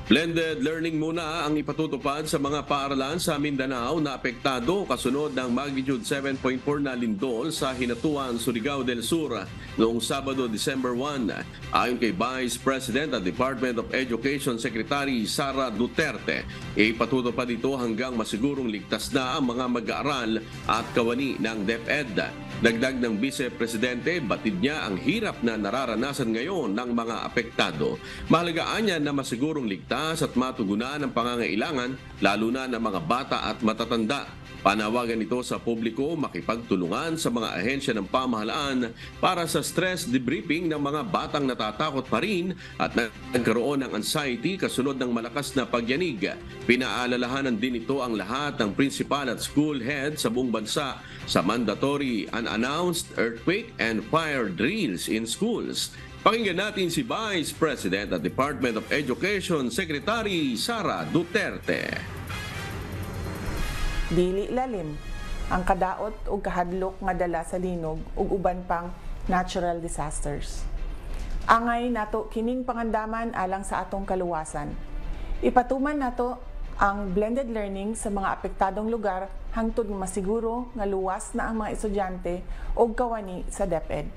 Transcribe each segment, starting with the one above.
Blended learning muna ang ipatutupad sa mga paaralan sa Mindanao na apektado kasunod ng magnitude 7.4 na lindol sa Hinatuan, Surigao del Sur noong Sabado, December 1. Ayon kay Vice President at Department of Education Secretary Sara Duterte, ipatutupad ito hanggang masigurong ligtas na ang mga mag-aaral at kawani ng DepEd. Dagdag ng Vice Presidente, batid niya ang hirap na nararanasan ngayon ng mga apektado. Mahalagaan niya na masigurong ligtas at matugunan ang pangangailangan lalo na ng mga bata at matatanda. Panawagan ito sa publiko makipagtulungan sa mga ahensya ng pamahalaan para sa stress debriefing ng mga batang natatakot pa rin at nagkaroon ng anxiety kasunod ng malakas na pagyanig. Pinaalalahanan din ito ang lahat ng principal at school head sa buong bansa sa mandatory unannounced earthquake and fire drills in schools. Pakinggan natin si Vice President at Department of Education Secretary Sara Duterte. Dili lalim ang kadaot ug kahadlok nga dala sa linog ug uban pang natural disasters. Angay nato kining pangandaman alang sa atong kaluwasan. Ipatuman nato ang blended learning sa mga apektadong lugar hangtod masiguro nga luwas na ang mga estudyante ug kawani sa DepEd.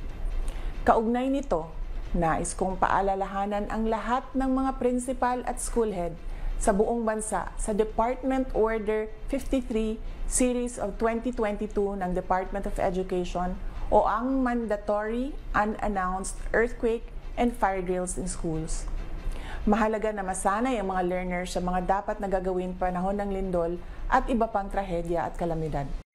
Kaugnay nito, nais kong paalalahanan ang lahat ng mga principal at school head sa buong bansa sa Department Order 53 Series of 2022 ng Department of Education o ang mandatory unannounced earthquake and fire drills in schools. Mahalaga na masanay ang mga learners sa mga dapat na gagawin panahon ng lindol at iba pang trahedya at kalamidad.